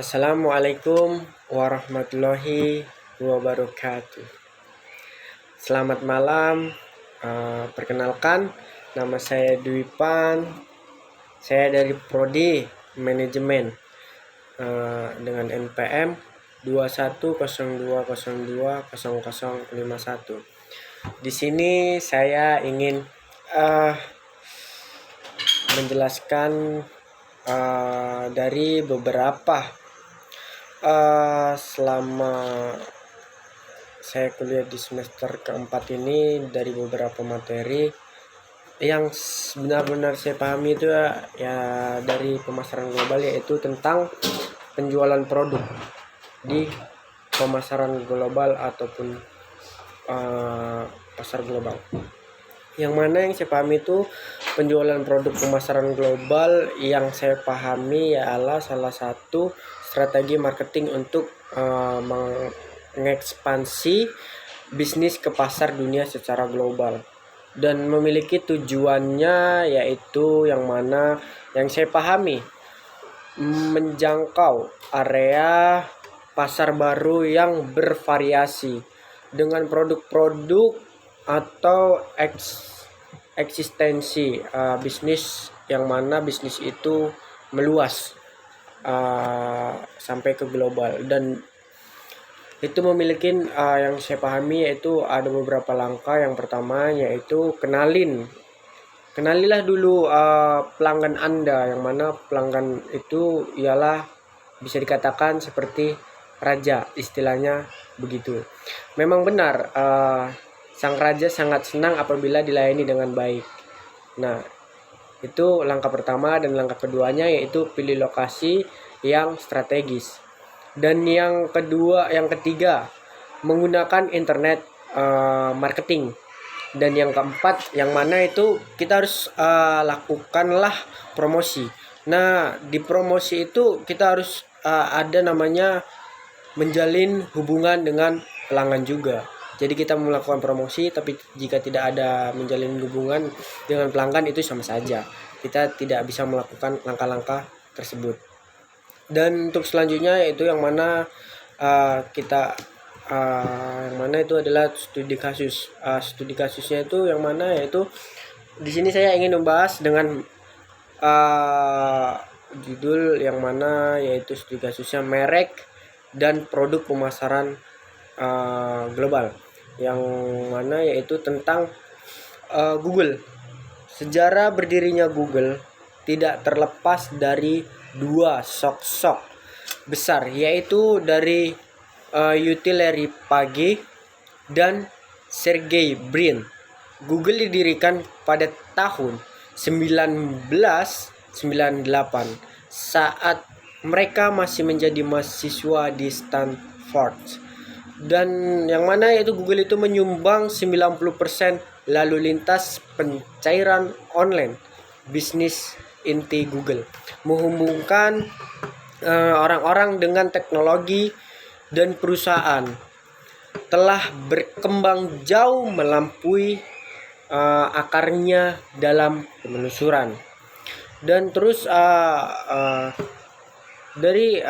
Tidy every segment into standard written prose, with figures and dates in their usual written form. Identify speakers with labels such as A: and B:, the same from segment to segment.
A: Assalamualaikum warahmatullahi wabarakatuh. Selamat malam. Perkenalkan, nama saya Dwi Pan. Saya dari Prodi Manajemen dengan NPM 2102020051. Di sini saya ingin menjelaskan dari beberapa selama saya kuliah di semester keempat ini, dari beberapa materi yang benar-benar saya pahami itu ya dari pemasaran global, yaitu tentang penjualan produk di pemasaran global ataupun pasar global. Yang mana yang saya pahami itu penjualan produk pemasaran global, yang saya pahami ialah salah satu strategi marketing untuk mengekspansi bisnis ke pasar dunia secara global, dan memiliki tujuannya yaitu yang mana yang saya pahami menjangkau area pasar baru yang bervariasi dengan produk-produk atau eksistensi bisnis, yang mana bisnis itu meluas sampai ke global. Dan itu memiliki yang saya pahami yaitu ada beberapa langkah. Yang pertama yaitu kenalilah dulu pelanggan Anda, yang mana pelanggan itu ialah bisa dikatakan seperti raja, istilahnya begitu. Memang benar, sang raja sangat senang apabila dilayani dengan baik. Nah, itu langkah pertama. Dan langkah keduanya yaitu pilih lokasi yang strategis. Dan yang ketiga, menggunakan internet marketing. Dan yang keempat, yang mana itu kita harus lakukanlah promosi. Nah, di promosi itu kita harus ada namanya menjalin hubungan dengan pelanggan juga. Jadi kita melakukan promosi, tapi jika tidak ada menjalin hubungan dengan pelanggan, itu sama saja kita tidak bisa melakukan langkah-langkah tersebut. Dan untuk selanjutnya yaitu yang mana yang mana itu adalah studi kasus. Studi kasusnya itu yang mana yaitu di sini saya ingin membahas dengan judul yang mana yaitu studi kasusnya merek dan produk pemasaran global, yang mana yaitu tentang Google. Sejarah berdirinya Google tidak terlepas dari dua sosok besar, yaitu dari Larry Page dan Sergey Brin. Google didirikan pada tahun 1998 saat mereka masih menjadi mahasiswa di Stanford. Dan yang mana yaitu Google itu menyumbang 90% lalu lintas pencairan online. Bisnis inti Google menghubungkan orang-orang dengan teknologi, dan perusahaan telah berkembang jauh melampaui akarnya dalam penelusuran. Dan terus dari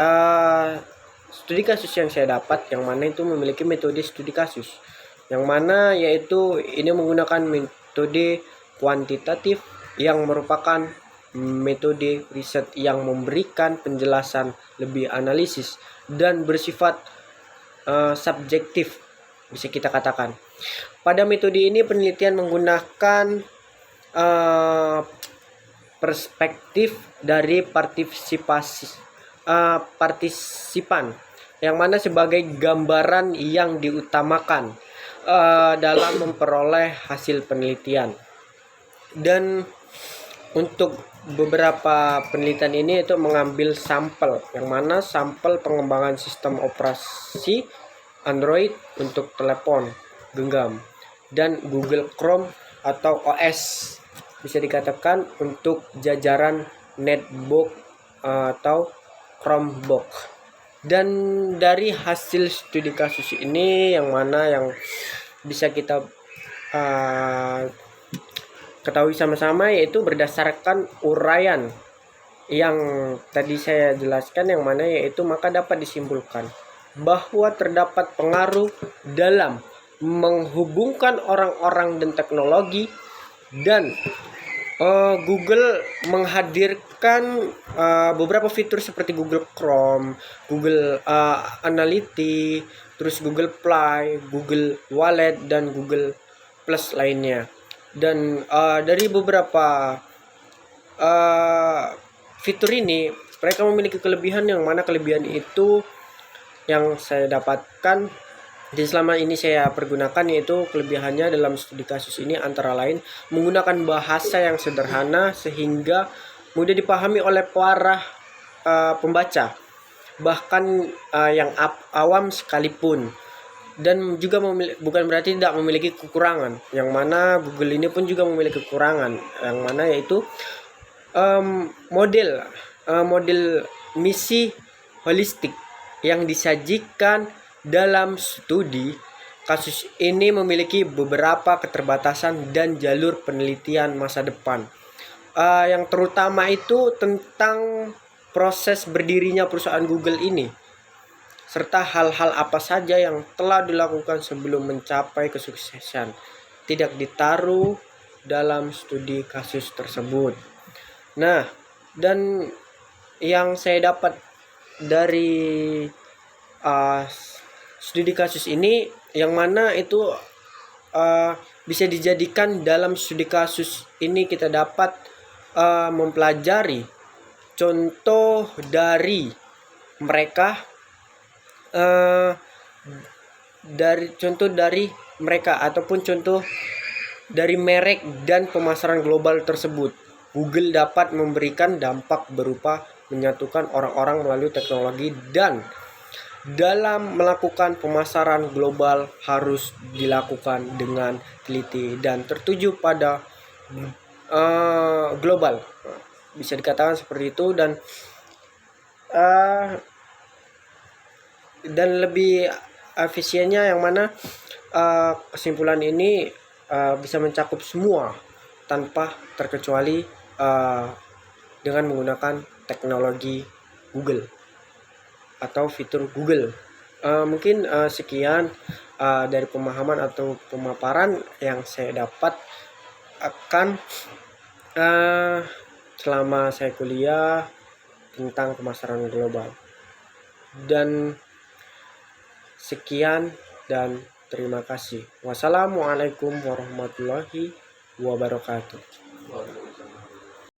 A: studi kasus yang saya dapat, yang mana itu memiliki metode studi kasus, yang mana yaitu ini menggunakan metode kuantitatif, yang merupakan metode riset yang memberikan penjelasan lebih analisis dan bersifat subjektif, bisa kita katakan. Pada metode ini penelitian menggunakan perspektif dari partisipan, yang mana sebagai gambaran yang diutamakan dalam memperoleh hasil penelitian. Dan untuk beberapa penelitian ini itu mengambil sampel, yang mana sampel pengembangan sistem operasi Android untuk telepon genggam, dan Google Chrome atau OS, bisa dikatakan untuk jajaran netbook atau Chromebook. Dan dari hasil studi kasus ini, yang mana yang bisa kita ketahui sama-sama, yaitu berdasarkan uraian yang tadi saya jelaskan, yang mana yaitu maka dapat disimpulkan bahwa terdapat pengaruh dalam menghubungkan orang-orang dan teknologi, dan Google menghadirkan beberapa fitur seperti Google Chrome, Google Analytics, terus Google Play, Google Wallet, dan Google Plus lainnya. Dan dari beberapa fitur ini, mereka memiliki kelebihan, yang mana kelebihan itu yang saya dapatkan di selama ini saya pergunakan, yaitu kelebihannya dalam studi kasus ini antara lain menggunakan bahasa yang sederhana sehingga mudah dipahami oleh para pembaca, bahkan yang awam sekalipun. Dan juga bukan berarti tidak memiliki kekurangan, yang mana Google ini pun juga memiliki kekurangan, yang mana yaitu model misi holistik yang disajikan dalam studi kasus ini memiliki beberapa keterbatasan dan jalur penelitian masa depan, yang terutama itu tentang proses berdirinya perusahaan Google ini, serta hal-hal apa saja yang telah dilakukan sebelum mencapai kesuksesan tidak ditaruh dalam studi kasus tersebut. Nah, dan yang saya dapat dari studi kasus ini, yang mana itu bisa dijadikan dalam studi kasus ini kita dapat mempelajari contoh dari mereka, ataupun contoh dari merek dan pemasaran global tersebut. Google dapat memberikan dampak berupa menyatukan orang-orang melalui teknologi, dan dalam melakukan pemasaran global harus dilakukan dengan teliti dan tertuju pada global, bisa dikatakan seperti itu. Dan lebih efisiennya, yang mana kesimpulan ini bisa mencakup semua tanpa terkecuali dengan menggunakan teknologi Google atau fitur Google. Mungkin sekian dari pemahaman atau pemaparan yang saya dapat akan selama saya kuliah tentang pemasaran global. Dan sekian dan terima kasih. Wassalamualaikum warahmatullahi wabarakatuh.